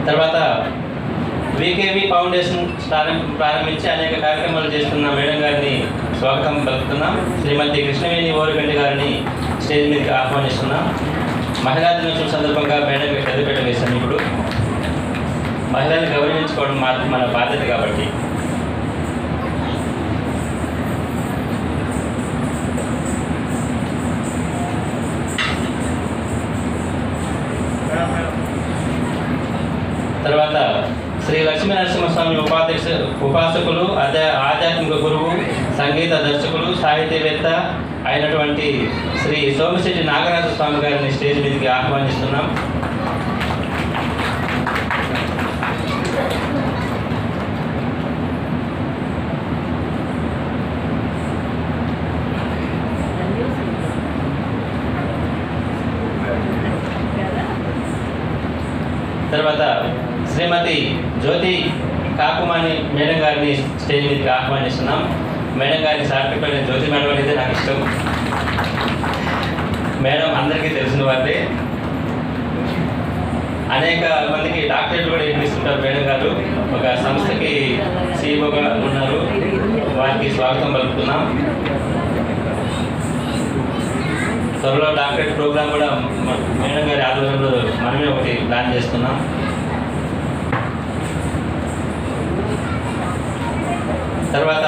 తర్వాత VKV foundation ప్రారంభించి అనేక కార్యక్రమాలు చేస్తున్న మేడం గారిని స్వాగతం పలుకుతున్నాం. శ్రీమతి కృష్ణవేణి ఓరుగంటి గారిని స్టేజ్ మీదకి ఆహ్వానిస్తున్నాం. మహిళా దినోత్సవం సందర్భంగా మేడంకి పెద్దపీట వేశాం. ఇప్పుడు మహిళల్ని గౌరవించుకోవడం మన బాధ్యత కాబట్టి తర్వాత శ్రీ లక్ష్మీ నరసింహస్వామి ఉపాసకులు ఆధ్యాత్మిక గురువు, సంగీత దర్శకులు, సాహితీవేత్త అయినటువంటి శ్రీ సోమిశెట్టి నాగరాజ స్వామి గారిని స్టేజ్ మీదకి ఆహ్వానిస్తున్నాం. తర్వాత శ్రీమతి జ్యోతి కాకుమాని మేడం గారిని స్టేజ్ మీదకి ఆహ్వానిస్తున్నాం. మేడం గారిని సార్పిపల్లి జ్యోతి మేడం అనేది నాకు ఇష్టం. మేడం అందరికీ తెలిసిన వారే, అనేక మందికి డాక్టరేట్లు కూడా ఇప్పిస్తుంటారు. మేడం గారు ఒక సంస్థకి సీఈఓగా ఉన్నారు. వారికి స్వాగతం పలుకుతున్నాం. త్వరలో డాక్టరేట్ ప్రోగ్రాం కూడా మేడం గారి ఆధ్వర్యంలో మనమే ఒకటి ప్లాన్ చేస్తున్నాం. తర్వాత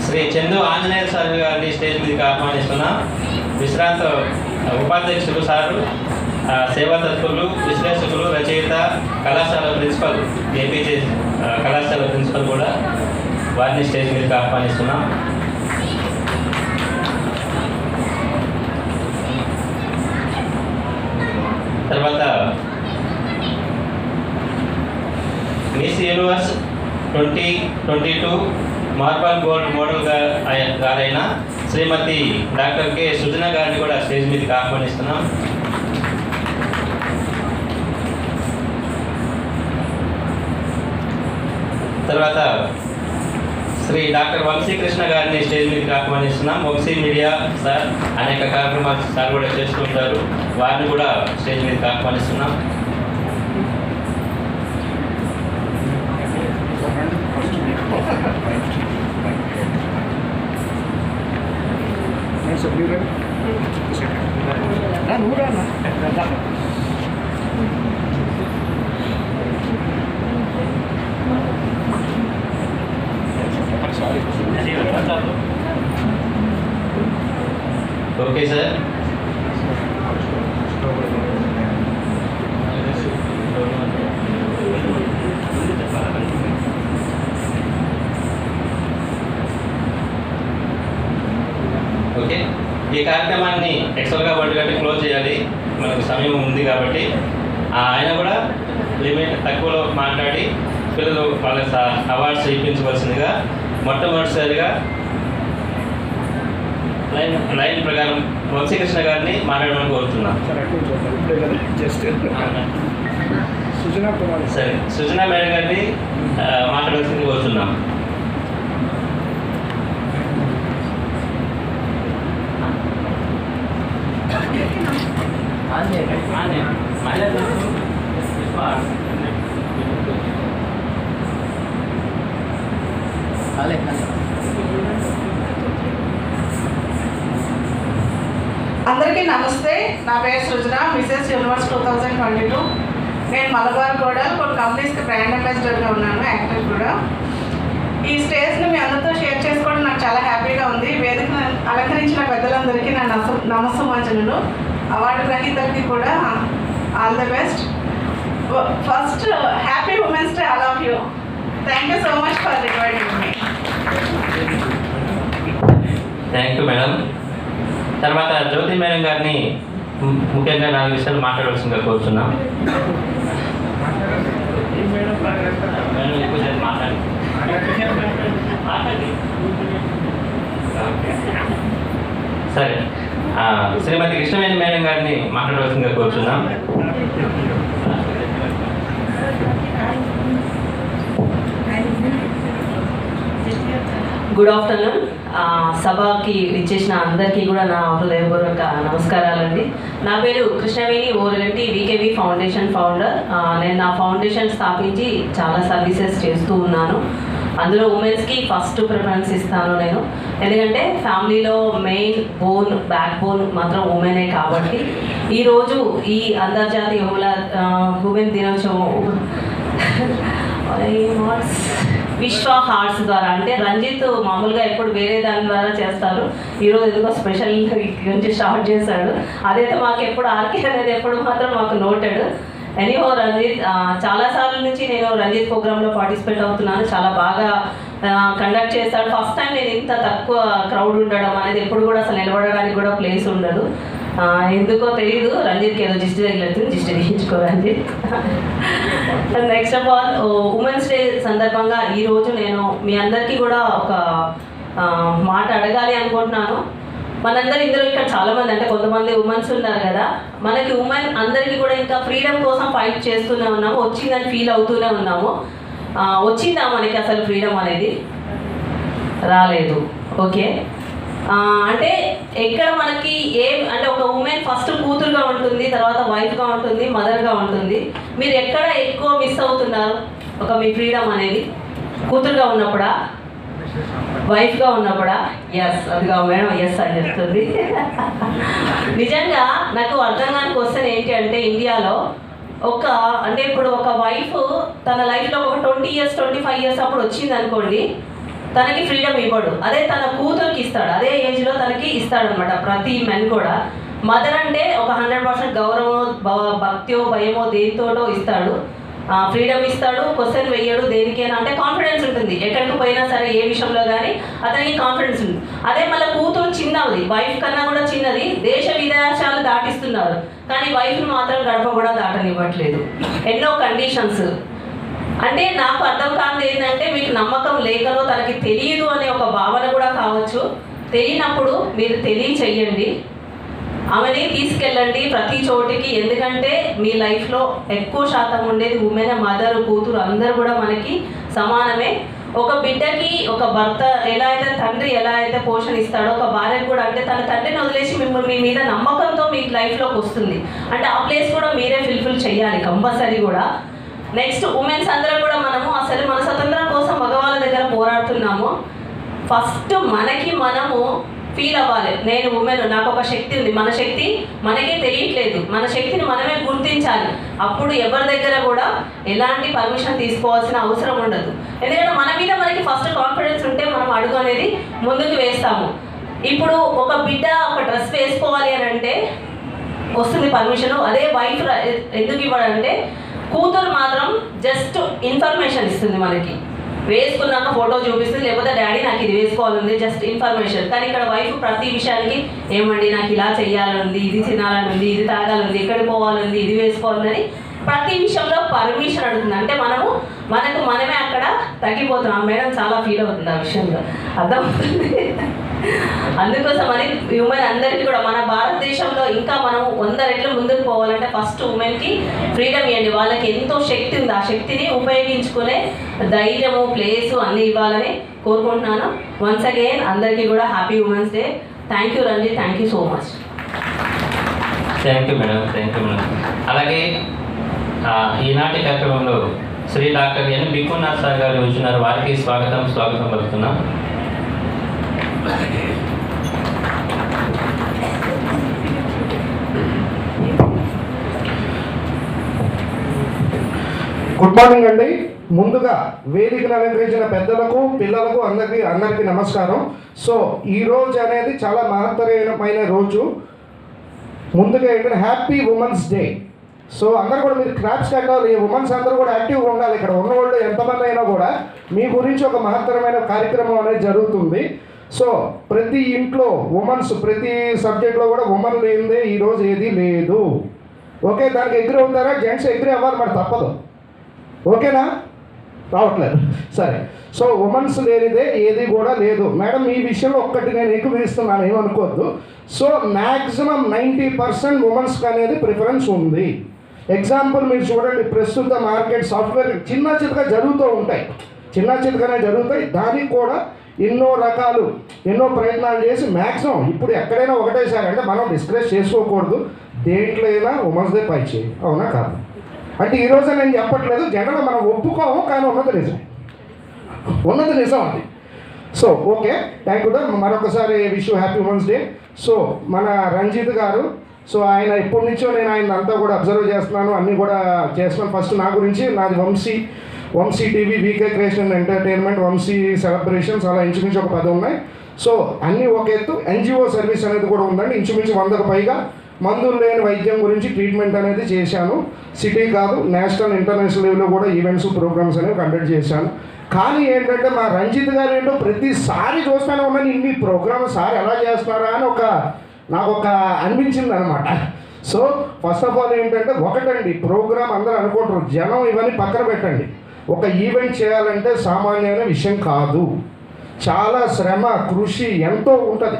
శ్రీ చందు ఆంజనేయ స్వామి గారిని స్టేజ్ మీదకి ఆహ్వానిస్తున్నాం. విశ్రాంత ఉపాధ్యక్షులు సారు, సేవా తత్పరులు, విశ్లేషకులు, రచయిత, కళాశాల ప్రిన్సిపల్, ఏపీజే కళాశాల ప్రిన్సిపల్ కూడా వారిని స్టేజ్ మీదకి ఆహ్వానిస్తున్నాం. తర్వాత miss universe 2022 marble gold model గారైన శ్రీమతి డాక్టర్ కె సుజన గారిని కూడా స్టేజ్ మీదకి ఆహ్వానిస్తున్నాం. తర్వాత శ్రీ డాక్టర్ వంశీకృష్ణ గారిని స్టేజ్ మీదకి ఆహ్వానిస్తున్నాం. వంశీ మీడియా సార్ అనేక కార్యక్రమాలు సార్ కూడా చేస్తూ ఉంటారు. వారిని కూడా స్టేజ్ మీదకి ఆహ్వానిస్తున్నాం. Okay sir. ఓకే, ఈ కార్యక్రమాన్ని యాక్చువల్గా 1 గంట క్లోజ్ చేయాలి, మనకు సమయం ఉంది కాబట్టి. ఆయన కూడా లిమిట్ తక్కువలో మాట్లాడి పిల్లలు వాళ్ళ అవార్డ్స్ ఇప్పించవలసిందిగా మొట్టమొదటిసారిగా లైన్ ప్రకారం వంశీకృష్ణ గారిని మాట్లాడమని కోరుతున్నాం. సరే, సుజనా మేడం గారిని మాట్లాడవలసింది కోరుతున్నాం. అందరికీ నమస్తే. నా పేరు సృజన, మిసెస్ యూనివర్స్ 2022. నేను మలబార్ కూడా కొన్ని కంపెనీస్కి బ్రాండ్ అంబాసిడర్గా ఉన్నాను, యాక్టర్ కూడా. ఈ స్టేజ్ని మీ అందరితో షేర్ చేసుకోవడం నాకు చాలా హ్యాపీగా ఉంది. వేదికను అలంకరించిన పెద్దలందరికీ నా నమస్సుమాంజనులు. అవార్డు గ్రహీతలకి కూడా all the best. First happy women's day all of you. Thank you so much for recording me. Thank you madam. తర్వాత జ్యోతి మేడం గారిని ముఖ్యంగా 4 విషయాలు మాట్లాడవలసిందిగా కోరుతున్నాం. సరే, శ్రీమతి కృష్ణవేణి మేడం గారిని మాట్లాడవలసిందిగా కోరుతున్నాం. Good afternoon. సభకి ఇచ్చేసిన అందరికీ కూడా నా హృదయపూర్వక నమస్కారాలండి. నా పేరు కృష్ణవేణి ఓరుగంటి, వీకేవి ఫౌండేషన్ ఫౌండర్. నేను నా ఫౌండేషన్ స్థాపించి చాలా సర్వీసెస్ చేస్తూ ఉన్నాను. అందులో ఉమెన్స్కి ఫస్ట్ ప్రిఫరెన్స్ ఇస్తాను నేను, ఎందుకంటే ఫ్యామిలీలో మెయిన్ బ్యాక్ బోన్ మాత్రం ఉమెనే. కాబట్టి ఈరోజు ఈ అంతర్జాతీయ ఉమెన్ దినోత్సవం విశ్వ హార్ట్స్ ద్వారా, అంటే రంజిత్ మామూలుగా ఎప్పుడు వేరే దాని ద్వారా చేస్తారు, ఈరోజు ఎందుకో స్పెషల్ నుంచి స్టార్ట్ చేశాడు. అదైతే మాకు ఎప్పుడు ఆర్కే అనేది ఎప్పుడు మాత్రం మాకు నోటెడ్. ఎనీహో రంజిత్, చాలాసార్లు నుంచి నేను రంజిత్ ప్రోగ్రాంలో పార్టిసిపేట్ అవుతున్నాను. చాలా బాగా కండక్ట్ చేస్తాడు. ఫస్ట్ టైం నేను ఇంత తక్కువ క్రౌడ్ ఉండడం అనేది, ఎప్పుడు కూడా అసలు నిలబడడానికి కూడా ప్లేస్ ఉండదు. ఎందుకో తెలీదు, రంజిత్కి ఏదో దిష్టి తగిలితుంది, దిష్టి తీయించుకో Ranjith. Next of all, women's day సందర్భంగా ఈరోజు నేను మీ అందరికీ కూడా ఒక మాట అడగాలి అనుకుంటున్నాను. మనందరూ ఇందులో ఇక్కడ చాలామంది, అంటే కొంతమంది ఉమెన్స్ ఉన్నారు కదా, మనకి ఉమెన్ అందరికీ కూడా ఇంకా ఫ్రీడమ్ కోసం ఫైట్ చేస్తూనే ఉన్నాము, వచ్చిందని ఫీల్ అవుతూనే ఉన్నాము. వచ్చిందా మనకి అసలు ఫ్రీడమ్ అనేది? రాలేదు. ఓకే, అంటే ఎక్కడ మనకి అంటే ఒక ఉమెన్ ఫస్ట్ కూతురుగా ఉంటుంది, తర్వాత వైఫ్గా ఉంటుంది, మదర్గా ఉంటుంది. మీరు ఎక్కడ ఎక్కువ మిస్ అవుతున్నారు మీ ఫ్రీడమ్ అనేది? కూతురుగా ఉన్నప్పుడా, వైఫ్గా ఉన్నప్పుడా? ఎస్, అదిగా మేడం ఎస్ అని చెప్తుంది. నిజంగా నాకు అర్థం కాని క్వశ్చన్ ఏంటి అంటే, ఇండియాలో అంటే ఇప్పుడు ఒక వైఫ్ తన లైఫ్లో ఒక 20 years 25 years అప్పుడు వచ్చింది అనుకోండి, తనకి ఫ్రీడమ్ ఇవ్వడు. అదే తన కూతురికి ఇస్తాడు, అదే ఏజ్లో తనకి ఇస్తాడు అనమాట. ప్రతి మెన్ కూడా మదర్ అంటే ఒక 100% గౌరవం, భక్త్యో భయమో దేనితోటో ఇస్తాడు, ఫ్రీడమ్ ఇస్తాడు. క్వశ్చన్ వెయ్యడు దేనికైనా, అంటే కాన్ఫిడెన్స్ ఉంటుంది. ఎక్కడికి పోయినా సరే ఏ విషయంలో కానీ అతనికి కాన్ఫిడెన్స్ ఉంది. అదే మళ్ళీ కూతురు చిన్నది, వైఫ్ కన్నా కూడా చిన్నది, దేశ విదేశాలు దాటిస్తున్నారు, కానీ వైఫ్ని మాత్రం గడప కూడా దాటనివ్వట్లేదు. ఎన్నో కండిషన్స్. అంటే నాకు అర్థం కానిది ఏంటంటే, మీకు నమ్మకం లేకనో తనకి తెలియదు అనే ఒక భావన కూడా కావచ్చు. తెలియనప్పుడు మీరు తెలియచెయ్యండి, ఆమెని తీసుకెళ్ళండి ప్రతి చోటికి. ఎందుకంటే మీ లైఫ్లో ఎక్కువ శాతం ఉండేది ఉమెన్. మదర్, కూతురు అందరూ కూడా మనకి సమానమే. ఒక బిడ్డకి ఒక భర్త ఎలా అయితే, తండ్రి ఎలా అయితే పోషణ ఇస్తాడో, ఒక భార్యకు కూడా అంటే తన తండ్రిని వదిలేసి మిమ్మల్ని మీ మీద నమ్మకంతో మీ లైఫ్లోకి వస్తుంది. అంటే ఆ ప్లేస్ కూడా మీరే ఫుల్ఫిల్ చేయాలి కంపల్సరీ కూడా. నెక్స్ట్, ఉమెన్స్ అందరూ కూడా మనము అసలు మన స్వతంత్రం కోసం మగవాళ్ళ దగ్గర పోరాడుతున్నాము. ఫస్ట్ మనము ఫీల్ అవ్వాలి, నేను ఉమెన్, నాకు ఒక శక్తి ఉంది. మన శక్తి మనకే తెలియట్లేదు, మన శక్తిని మనమే గుర్తించాలి. అప్పుడు ఎవరి దగ్గర కూడా ఎలాంటి పర్మిషన్ తీసుకోవాల్సిన అవసరం ఉండదు. ఎందుకంటే మన మీద మనకి ఫస్ట్ కాన్ఫిడెన్స్ ఉంటే మనం అడుగు అనేది ముందుకు వేస్తాము. ఇప్పుడు ఒక బిడ్డ ఒక డ్రెస్ వేసుకోవాలి అని అంటే వస్తుంది పర్మిషను. అదే వైఫ్ ఎందుకు ఇవ్వడంటే, కూతురు మాత్రం జస్ట్ ఇన్ఫర్మేషన్ ఇస్తుంది మనకి, వేసుకున్నాక ఫోటో చూపిస్తుంది, లేకపోతే డాడీ నాకు ఇది వేసుకోవాలని జస్ట్ ఇన్ఫర్మేషన్. కానీ ఇక్కడ వైఫ్ ప్రతి విషయానికి ఏమండి నాకు ఇలా చేయాలనుంది, ఇది తినాలని ఉంది, ఇది తాగాలని, ఎక్కడికి పోవాలని, ఇది వేసుకోవాలని ప్రతి విషయంలో పర్మిషన్ అడుగుతుంది. అంటే మనమే అక్కడ తగ్గిపోతున్నాం. మేడం చాలా ఫీల్ అవుతుంది ఆ విషయంలో, అర్థమవుతుంది. అందుకోసం అని ఉమెన్ అందరికీ కూడా మన భారతదేశంలో ఇంకా మనం 100 రెట్లు ముందుకు పోవాలంటే ఫస్ట్ ఉమెన్కి ఫ్రీడమ్ ఇవ్వండి. వాళ్ళకి ఎంతో శక్తి ఉంది, ఆ శక్తిని ఉపయోగించుకునే ధైర్యము, ప్లేసు అన్నీ ఇవ్వాలని కోరుకుంటున్నాను. వన్స్ అగైన్ అందరికీ కూడా happy women's day. Thank you Ranjith, thank you so much. Thank you madam, thank you madam. అలాగే ఈనాటి కార్యక్రమంలో Shri doctor N Bikkunath sir garu వచ్చినారు. వారికి స్వాగతం పలుకుతున్నాం. గుడ్ మార్నింగ్ అండి. ముందుగా వేదికను అలంకరించిన పెద్దలకు, పిల్లలకు అందరికీ నమస్కారం. సో ఈ రోజు అనేది చాలా మహత్తరమైన రోజు. ముందుగా ఏంటంటే హ్యాపీ ఉమెన్స్ డే. సో అందరూ కూడా మీరు క్లాప్స్ కట్టాలి. ఉమెన్స్ అందరూ కూడా యాక్టివ్గా ఉండాలి. ఇక్కడ ఉన్నవాళ్ళు ఎంతమంది అయినా కూడా మీ గురించి ఒక మహత్తరమైన కార్యక్రమం అనేది జరుగుతుంది. సో ప్రతి ఇంట్లో ఉమెన్స్, ప్రతి సబ్జెక్ట్లో కూడా ఉమెన్ లేనిదే ఈరోజు ఏది లేదు. ఓకే, దానికి ఎగ్రీ అవుతారా? జెంట్స్ ఎగ్రీ అవ్వాలి, మరి తప్పదు. ఓకేనా? రావట్లేదు, సరే. సో ఉమెన్స్ లేనిదే ఏది కూడా లేదు. మేడం ఈ విషయంలో ఒక్కటి నేను ఎక్కువ ఇస్తున్నాను, ఏమనుకోవద్దు. సో మ్యాక్సిమం 90% ఉమెన్స్కి అనేది ప్రిఫరెన్స్ ఉంది. ఎగ్జాంపుల్ మీరు చూడండి, ప్రస్తుత మార్కెట్ సాఫ్ట్వేర్ చిన్న చితగా జరుగుతూ ఉంటాయి, చిన్న చితగానే జరుగుతాయి. దానికి కూడా ఎన్నో రకాలు ఎన్నో ప్రయత్నాలు చేసి మ్యాక్సిమం ఇప్పుడు ఎక్కడైనా ఒకటేసారి అంటే మనం డిస్కస్ చేసుకోకూడదు, దేంట్లో అయినా ఉమెన్స్ డే పై చేయి, అవునా కాదు? అంటే ఈరోజు నేను చెప్పట్లేదు, జనరల్గా మనం ఒప్పుకోము, కానీ ఉన్నది నిజం అది. So okay, thank you. మరొకసారి wish you happy women's day. So మన రంజిత్ గారు, సో ఆయన ఎప్పటి నుంచో నేను ఆయన అంతా కూడా అబ్జర్వ్ చేస్తున్నాను, అన్నీ కూడా చేస్తున్నాను. ఫస్ట్ నా గురించి, నాది వంశీ టీవీ, వీకే క్రియేషన్ ఎంటర్టైన్మెంట్, వంశీ సెలబ్రేషన్స్, అలా ఇంచుమించు ఒక 10 ఉన్నాయి. సో అన్నీ ఒక ఎత్తు. ఎన్జిఓ సర్వీస్ అనేది కూడా ఉందండి, ఇంచుమించు 100కు పైగా మందులు లేని వైద్యం గురించి ట్రీట్మెంట్ అనేది చేశాను. సిటీ కాదు, నేషనల్ ఇంటర్నేషనల్ లెవెల్లో కూడా ఈవెంట్స్ ప్రోగ్రామ్స్ అనేవి కండక్ట్ చేశాను. కానీ ఏంటంటే మా రంజిత్ గారు ఏంటో ప్రతిసారి చూస్తూనే ఉన్నాను, ఇన్ని ప్రోగ్రామ్ సార్ ఎలా చేస్తారా అని నాకు ఒక అనిపించింది అనమాట. సో ఫస్ట్ ఆఫ్ ఆల్ ఏంటంటే ఒకటండి, ప్రోగ్రామ్ అందరూ అనుకుంటారు, జనం ఇవన్నీ పక్కన పెట్టండి. ఒక ఈవెంట్ చేయాలంటే సామాన్యమైన విషయం కాదు, చాలా శ్రమ కృషి ఎంతో ఉంటుంది.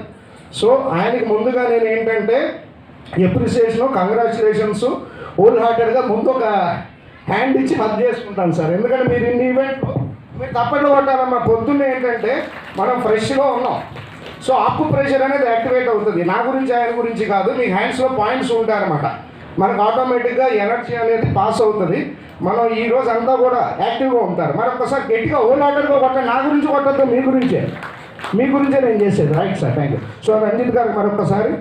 సో ఆయనకి ముందుగా నేను ఏంటంటే ఎప్రిసియేషను, కంగ్రాచులేషన్స్ హోల్ హార్టెడ్గా ముందు ఒక హ్యాండ్ ఇచ్చి హక్ చేసుకుంటాను సార్. ఎందుకంటే మీరు ఇన్ని ఈవెంట్లు మీరు తప్పట్లో కొట్టాలమ్మా. పొద్దున్నే ఏంటంటే మనం ఫ్రెష్గా ఉన్నాం, సో అప్పు ప్రెషర్ అనేది యాక్టివేట్ అవుతుంది. నా గురించి ఆయన గురించి కాదు, మీ హ్యాండ్స్లో పాయింట్స్ ఉంటాయన్నమాట, మనకు ఆటోమేటిక్గా ఎనర్జీ అనేది పాస్ అవుతుంది. మనం ఈ రోజు అంతా కూడా యాక్టివ్గా ఉంటారు. మరి ఒక్కసారి గట్టిగా హోల్ హార్టెడ్గా కొట్టాలి. నా గురించి కొట్టద్దు, మీ గురించే నేను చేసేది. Right sir, thank you. So Ranjith గారికి మరొకసారి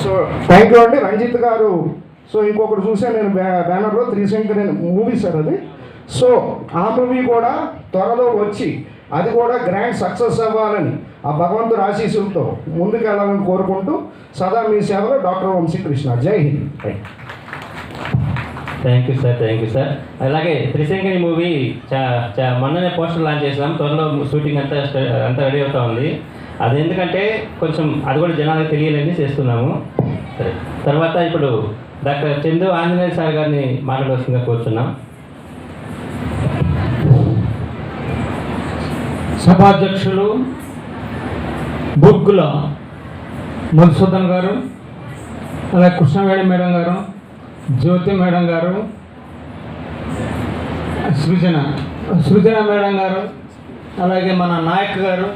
సో థ్యాంక్ యూ అండి. రంజిత్ గారు, సో ఇంకొకటి చూసా నేను బ్యానర్లో, త్రిశంకర్ మూవీ సార్ అది. సో ఆ మూవీ కూడా త్వరలో వచ్చి అది కూడా గ్రాండ్ సక్సెస్ అవ్వాలని ఆ భగవంతుడు ఆశీస్సులతో ముందుకు వెళ్ళాలని కోరుకుంటూ సదా మీ సేవలో డాక్టర్ వంశీకృష్ణ. జై హింద్. Thank you sir. అలాగే త్రిశంకరి మూవీ మొన్ననే పోస్టర్ లాంచ్ చేసాం, త్వరలో షూటింగ్ అంతా రెడీ అవుతా ఉంది. అది ఎందుకంటే కొంచెం అది కూడా జనాలకు తెలియాలని చేస్తున్నాము. సరే, తర్వాత ఇప్పుడు డాక్టర్ చందు ఆంజనేయ సార్ గారిని మాట్లాడవలసిందిగా కోరుతున్నాం. సభాధ్యక్షులు బుగ్గుల మధుసూదన్ గారు, అలాగే కృష్ణవేణి మేడం గారు, జ్యోతి మేడం గారు, సృజన మేడం గారు, అలాగే మన నాయక్ గారు,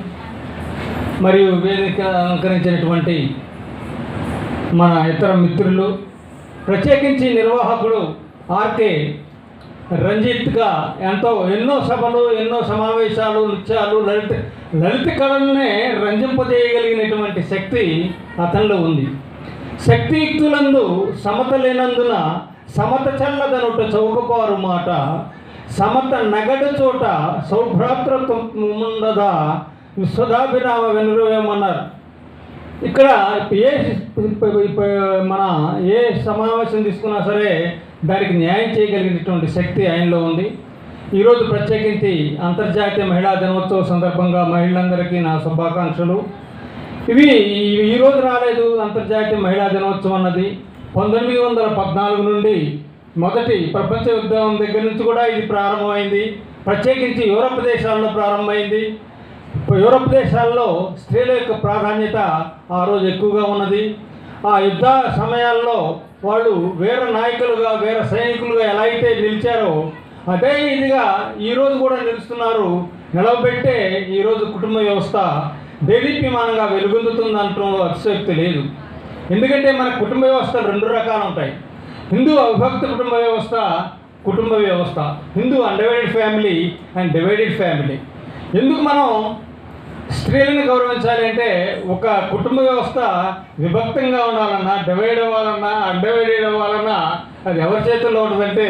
మరియు వేదిక అలంకరించినటువంటి మన ఇతర మిత్రులు, ప్రత్యేకించి నిర్వాహకుడు ఆర్కే రంజిత్గా ఎన్నో సభలు, ఎన్నో సమావేశాలు, నృత్యాలు, లలిత కళలనే రంజింపజేయగలిగినటువంటి శక్తి అతనిలో ఉంది. శక్తియుక్తులందు సమత లేనందున సమత చల్లదనుట చౌకపారు మాట, సమత నగడు చోట సౌభ్రాతృత్వముండదా విశ్వదాభిరామ వెనురవేమన్నారు. ఇక్కడ మన ఏ సమావేశం తీసుకున్నా సరే దానికి న్యాయం చేయగలిగినటువంటి శక్తి ఆయనలో ఉంది. ఈరోజు ప్రత్యేకించి అంతర్జాతీయ మహిళా దినోత్సవ సందర్భంగా మహిళలందరికీ నా శుభాకాంక్షలు. ఇవి ఈరోజు రాలేదు. అంతర్జాతీయ మహిళా దినోత్సవం అన్నది 1914 నుండి మొదటి ప్రపంచ యుద్ధం దగ్గర నుంచి కూడా ఇది ప్రారంభమైంది. ప్రత్యేకించి యూరప్ దేశాల్లో ప్రారంభమైంది. యూరప్ దేశాల్లో స్త్రీల యొక్క ప్రాధాన్యత ఆ రోజు ఎక్కువగా ఉన్నది. ఆ యుద్ధ సమయాల్లో వాళ్ళు వేరే నాయకులుగా, వేరే సైనికులుగా ఎలా అయితే నిలిచారో అదే ఇదిగా ఈరోజు కూడా నిలుస్తున్నారు. నిలవబెట్టే ఈరోజు కుటుంబ వ్యవస్థ దేదీప్యమానంగా వెలుగొందుతుందంటంలో అతిశయోక్తి లేదు. ఎందుకంటే మన కుటుంబ వ్యవస్థలు 2 రకాలు ఉంటాయి. హిందూ అవిభక్త కుటుంబ వ్యవస్థ, Hindu undivided family and divided family. ఎందుకు మనం స్త్రీలను గౌరవించాలి అంటే, ఒక కుటుంబ వ్యవస్థ విభక్తంగా ఉండాలన్నా, డివైడ్ అవ్వాలన్నా, అన్డివైడెడ్ అవ్వాలన్నా అది ఎవరి చేతుల్లో ఉంటుందంటే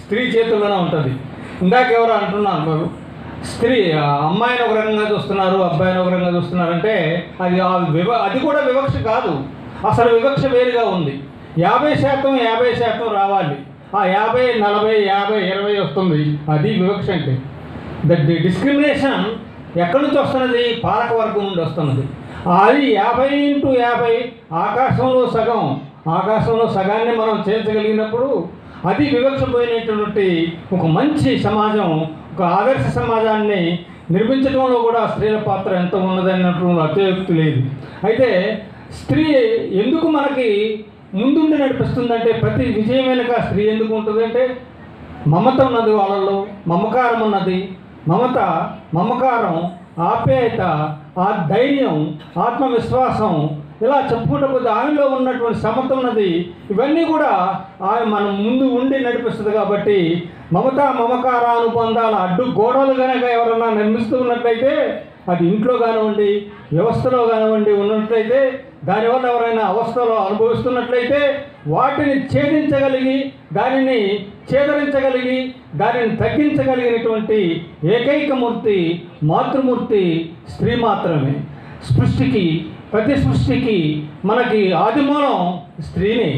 స్త్రీ చేతుల్లోనే ఉంటుంది. ఇందాక ఎవరు అంటున్నారు, స్త్రీ అమ్మాయిని ఒక రకంగా చూస్తున్నారు, అబ్బాయిని ఒక రకంగా చూస్తున్నారంటే అది కూడా వివక్ష కాదు. అసలు వివక్ష వేరుగా ఉంది. 50% రావాలి. ఆ 50, 40, 50, 20 వస్తుంది. అది వివక్ష అంటే. ది డిస్క్రిమినేషన్ ఎక్కడి నుంచి వస్తున్నది? పాలకవర్గం నుండి వస్తున్నది. అది 50x50 ఆకాశంలో సగాన్ని మనం చేర్చగలిగినప్పుడు అది వివక్ష పోయినటువంటి ఒక మంచి సమాజం, ఒక ఆదర్శ సమాజాన్ని నిర్మించడంలో కూడా స్త్రీల పాత్ర ఎంత ఉన్నదన్నటువంటి అతిశయోక్తి లేదు. అయితే స్త్రీ ఎందుకు మనకి ముందుండి నడిపిస్తుందంటే, ప్రతి విజయం వెనుక స్త్రీ ఎందుకు ఉంటుందంటే మమత ఉన్నది, వాళ్ళలో మమకారం ఉన్నది, మమత, మమకారం, ఆప్యాయత, ఆ ధైర్యం, ఆత్మవిశ్వాసం, ఇలా చెప్పుకుంటూ పోతే ఆమెలో ఉన్నటువంటి సమతున్నది, ఇవన్నీ కూడా ఆమె మనం ముందు ఉండి నడిపిస్తుంది. కాబట్టి మమతా మమకారానుబంధాల అడ్డు గోడలు కనుక ఎవరన్నా నిర్మిస్తూ ఉన్నట్లయితే, అది ఇంట్లో కానివ్వండి, వ్యవస్థలో కానివ్వండి ఉన్నట్లయితే, దానివల్ల ఎవరైనా అవస్థలో అనుభవిస్తున్నట్లయితే వాటిని ఛేదించగలిగి, దానిని ఛేదరించగలిగి, దానిని తగ్గించగలిగినటువంటి ఏకైక మూర్తి, మాతృమూర్తి స్త్రీ మాత్రమే. ప్రతి సృష్టికి మనకి ఆదిమూలం స్త్రీని.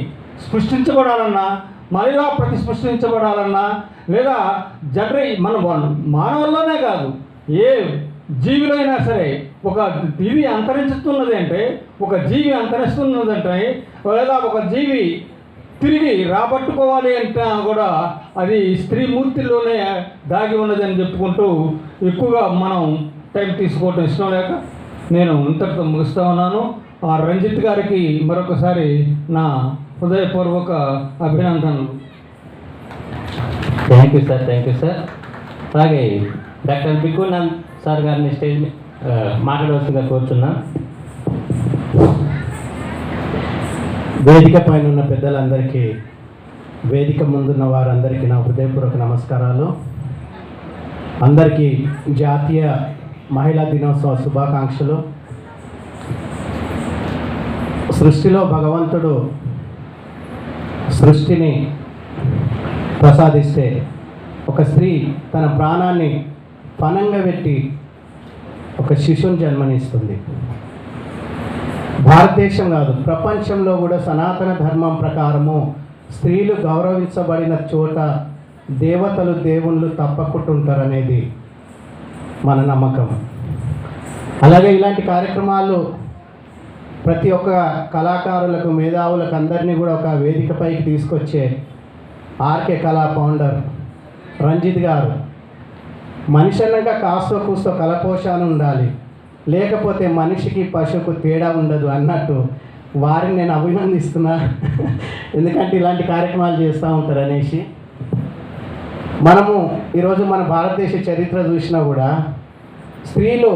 సృష్టించబడాలన్నా, మహిళ ప్రతిసృష్టించబడాలన్నా, లేదా మన మానవుల్లోనే కాదు, ఏ జీవిలో అయినా సరే ఒక ఇది అంతరించుతున్నది అంటే, ఒక జీవి అంతరిస్తున్నదంటే, లేదా ఒక జీవి తిరిగి రాబట్టుకోవాలి అంటే కూడా అది స్త్రీ మూర్తిలోనే దాగి ఉన్నదని చెప్పుకుంటూ ఎక్కువగా మనం టైం తీసుకోవటం ఇష్టం లేక నేను ఇంతటితో ముగిస్తూ ఉన్నాను. ఆ రంజిత్ గారికి మరొకసారి నా హృదయపూర్వక అభినందనలు. Thank you sir. అలాగే డాక్టర్ బిక్కునంద్ సార్ గారిని స్టేజ్ మాట్లాడవలసిందిగా కోరుచున్నా. వేదిక పైన ఉన్న పెద్దలందరికీ, వేదిక ముందున్న వారందరికీ నా హృదయపూర్వక నమస్కారాలు. అందరికీ జాతీయ మహిళా దినోత్సవ శుభాకాంక్షలు. సృష్టిలో భగవంతుడు సృష్టిని ప్రసాదిస్తే ఒక స్త్రీ తన ప్రాణాన్ని పణంగా పెట్టి ఒక శిశువుని జన్మనిస్తుంది. భారతదేశం కాదు, ప్రపంచంలో కూడా సనాతన ధర్మం ప్రకారము స్త్రీలు గౌరవించబడిన చోట దేవతలు, దేవుళ్ళు తప్పకుండా ఉంటారనేది మన నమ్మకం. అలాగే ఇలాంటి కార్యక్రమాలు ప్రతి ఒక్క కళాకారులకు, మేధావులకు అందరినీ కూడా ఒక వేదికపైకి తీసుకొచ్చే ఆర్కే కళా ఫౌండర్ రంజిత్ గారు, మనిషి అన్నాక కాస్తో కూస్తో కళపోషణ ఉండాలి, లేకపోతే మనిషికి పశువుకు తేడా ఉండదు అన్నట్టు వారిని నేను అభినందిస్తున్నా. ఎందుకంటే ఇలాంటి కార్యక్రమాలు చేస్తూ ఉంటారు అనేసి. మనము ఈరోజు మన భారతదేశ చరిత్ర చూసినా కూడా స్త్రీలు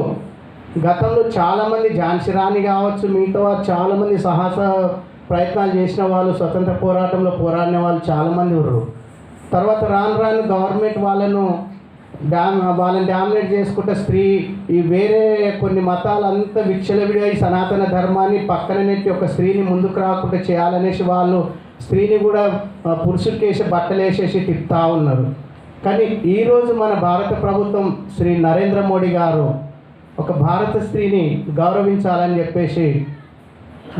గతంలో చాలామంది, ఝాన్సీ రాణి కావచ్చు, మిగతా వారు చాలామంది సాహస ప్రయత్నాలు చేసిన వాళ్ళు, స్వతంత్ర పోరాటంలో పోరాడిన వాళ్ళు చాలామంది ఉన్నారు. తర్వాత రాను గవర్నమెంట్ వాళ్ళని డామినేట్ చేసుకుంటే స్త్రీ ఈ వేరే కొన్ని మతాలంతా విచ్చలవిడిగా ఈ సనాతన ధర్మాన్ని పక్కన నెట్టి ఒక స్త్రీని ముందుకు రాకుండా చేయాలనేసి వాళ్ళు స్త్రీని కూడా పురుషుడికేసి బట్టలు వేసేసి తిప్పుతూ ఉన్నారు. కానీ ఈరోజు మన భారత ప్రభుత్వం శ్రీ నరేంద్ర మోడీ గారు ఒక భారత స్త్రీని గౌరవించాలని చెప్పేసి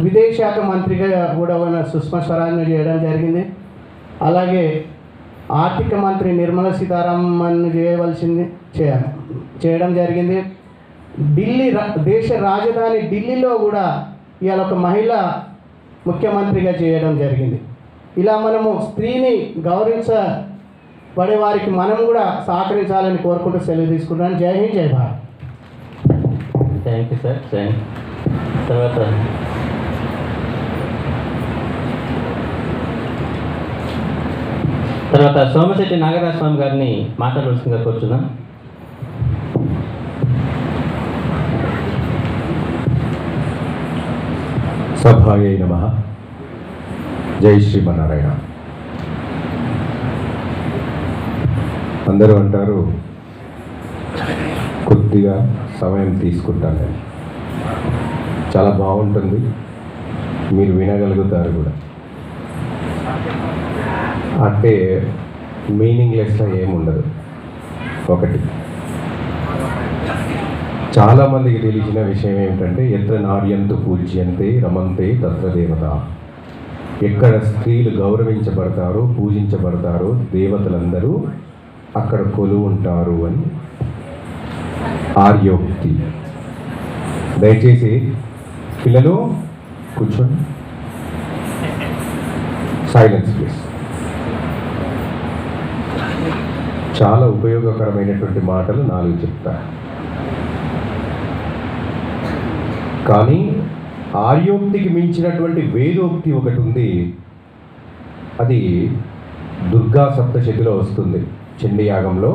విదేశాంగ మంత్రిగా కూడా సుష్మా స్వరాజ్ని చేయడం జరిగింది. అలాగే ఆర్థిక మంత్రి నిర్మలా సీతారామన్ చేయడం జరిగింది. దేశ రాజధాని ఢిల్లీలో కూడా ఇవాళ ఒక మహిళ ముఖ్యమంత్రిగా చేయడం జరిగింది. ఇలా మనము స్త్రీని గౌరవించబడే వారికి మనం కూడా సహకరించాలని కోరుకుంటూ సెలవు తీసుకుంటాను. జై హింద్, జై భారత్. Thank you sir. తర్వాత సోమశెట్టి నాగరాజ స్వామి గారిని మాట్లాడవలసిందిగా కోరుచున్నాం. సభాయై నమః. జై శ్రీమన్నారాయణ. అందరూ అంటారు కొద్దిగా సమయం తీసుకుంటానని. చాలా బాగుంటుంది, మీరు వినగలుగుతారు కూడా. అంటే మీనింగ్లెస్గా ఏముండదు. ఒకటి, చాలామందికి తెలిసిన విషయం ఏమిటంటే, ఎత్ర నార్యంతు పూజ్యంతే రమంతే తత్ర దేవత. ఎక్కడ స్త్రీలు గౌరవించబడతారో, పూజించబడతారో, దేవతలందరూ అక్కడ కొలువు ఉంటారు అని ఆర్యోక్తి. దయచేసి పిల్లలు కూర్చోండి. Silence please. చాలా ఉపయోగకరమైనటువంటి మాటలు 4 చెప్తా. కానీ ఆర్యోక్తికి మించినటువంటి వేదోక్తి ఒకటి ఉంది. అది దుర్గా సప్తశతిలో వస్తుంది. చండీ యాగంలో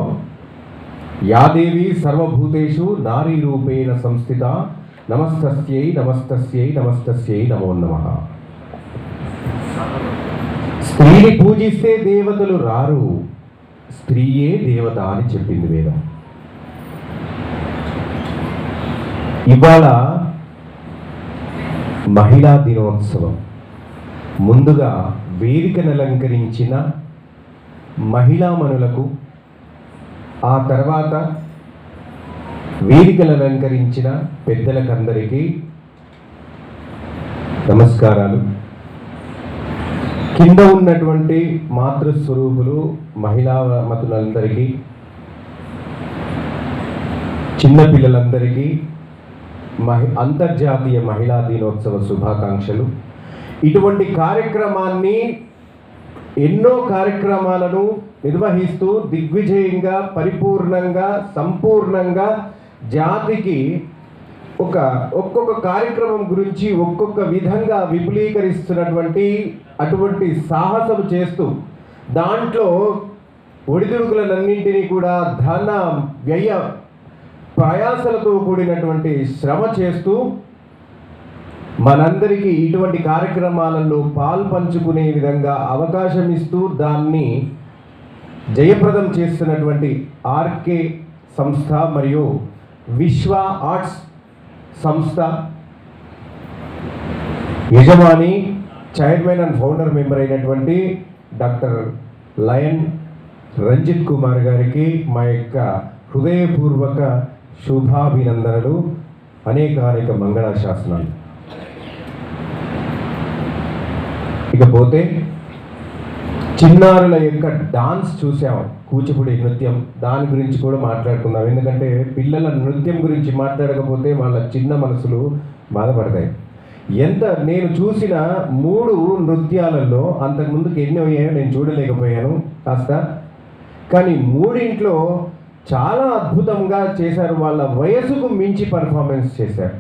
యాదేవి సర్వభూతేషు నారీ రూపేణ సంస్థిత నమస్తస్యై నమస్తస్యై నమస్తస్యై నమో నమః. స్త్రీని పూజిస్తే దేవతలు రారు, స్త్రీయే దేవత అని చెప్పింది వేదం. ఇవాళ మహిళా దినోత్సవం. ముందుగా వేదికను అలంకరించిన మహిళామణులకు, ఆ తర్వాత వేదికను అలంకరించిన పెద్దలకందరికీ నమస్కారాలు. కింద ఉన్నటువంటి మాతృస్వరూపులు మహిళా మతులందరికీ, చిన్నపిల్లలందరికీ అంతర్జాతీయ మహిళా దినోత్సవ శుభాకాంక్షలు. ఇటువంటి కార్యక్రమాన్ని, ఎన్నో కార్యక్రమాలను నిర్వహిస్తూ దిగ్విజయంగా, పరిపూర్ణంగా, సంపూర్ణంగా జాతికి ఒక్కొక్క కార్యక్రమం గురించి ఒక్కొక్క విధంగా విపులీకరిస్తున్నటువంటి అటువంటి సాహసం చేస్తూ, దాంట్లో ఒడిదుడుకులన్నింటినీ కూడా ధన వ్యయ ప్రయాసలతో కూడినటువంటి శ్రమ చేస్తూ మనందరికీ ఇటువంటి కార్యక్రమాలలో పాల్పంచుకునే విధంగా అవకాశం ఇస్తూ దాన్ని జయప్రదం చేస్తున్నటువంటి ఆర్కే సంస్థ మరియు విశ్వ ఆర్ట్స్ సంస్థ యజమాని, చైర్మన్ అండ్ ఫౌండర్ మెంబర్ అయినటువంటి డాక్టర్ లయన్ రంజిత్ కుమార్ గారికి మా యొక్క హృదయపూర్వక శుభాభినందనలు, అనేక మంగళాశాసనాలు. ఇకపోతే చిన్నారుల యొక్క డాన్స్ చూసాం, కూచిపూడి నృత్యం, దాని గురించి కూడా మాట్లాడుకుందాం. ఎందుకంటే పిల్లల నృత్యం గురించి మాట్లాడకపోతే వాళ్ళ చిన్న మనసులు బాధపడతాయి. నేను చూసిన 3 నృత్యాలలో, అంతకుముందుకు ఎన్ని అయ్యాయో నేను చూడలేకపోయాను కాస్త, కానీ 3 చాలా అద్భుతంగా చేశారు. వాళ్ళ వయసుకు మించి పర్ఫార్మెన్స్ చేశారు.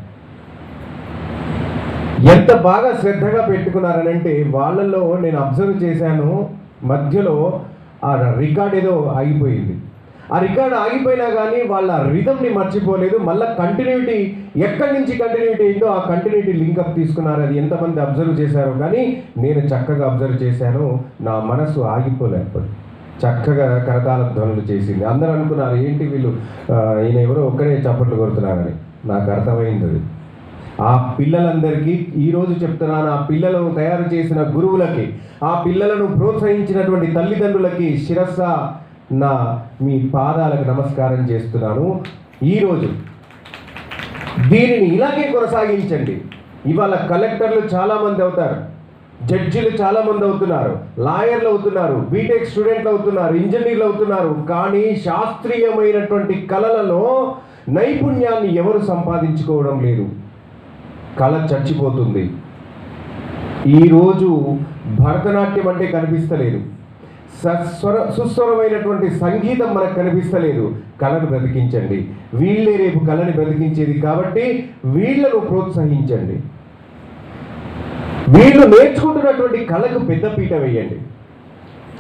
ఎంత బాగా శ్రద్ధగా పెట్టుకున్నారనంటే వాళ్ళల్లో నేను అబ్జర్వ్ చేశాను, మధ్యలో ఆ రికార్డ్ ఏదో ఆగిపోయింది. ఆ రికార్డ్ ఆగిపోయినా కానీ వాళ్ళ రిథమ్ని మర్చిపోలేదు. మళ్ళీ కంటిన్యూటీ ఎక్కడి నుంచి కంటిన్యూటీ అయిందో ఆ కంటిన్యూటీ లింకప్ తీసుకున్నారు. అది ఎంతమంది అబ్జర్వ్ చేశారో కానీ నేను చక్కగా అబ్జర్వ్ చేశాను. నా మనసు ఆగిపోలేదు. చక్కగా కరతాళ ధ్వనులు చేసింది. అందరూ అనుకున్నారు ఏంటి వీళ్ళు, ఈయన ఎవరో ఒక్కడే చప్పట్లు కొడుతున్నారని. నాకు అర్థమైంది అది. ఆ పిల్లలందరికీ ఈరోజు చెప్తున్నాను, ఆ పిల్లలను తయారు చేసిన గురువులకి, ఆ పిల్లలను ప్రోత్సహించినటువంటి తల్లిదండ్రులకి శిరస్స మీ పాదాలకు నమస్కారం చేస్తున్నాను. ఈరోజు దీనిని ఇలాగే కొనసాగించండి. ఇవాళ కలెక్టర్లు చాలామంది అవుతారు, జడ్జిలు చాలామంది అవుతున్నారు, లాయర్లు అవుతున్నారు, బీటెక్ స్టూడెంట్లు అవుతున్నారు, ఇంజనీర్లు అవుతున్నారు. కానీ శాస్త్రీయమైనటువంటి కళలలో నైపుణ్యాన్ని ఎవరు సంపాదించుకోవడం లేదు. కళ చచ్చిపోతుంది. ఈరోజు భరతనాట్యం అంటే కనిపిస్తలేదు, సుస్వరమైనటువంటి సంగీతం మనకు కనిపిస్తలేదు. కళను బ్రతికించండి. వీళ్ళే రేపు కళని బ్రతికించేది కాబట్టి వీళ్ళను ప్రోత్సహించండి. వీళ్ళు నేర్చుకుంటున్నటువంటి కళకు పెద్దపీట వేయండి.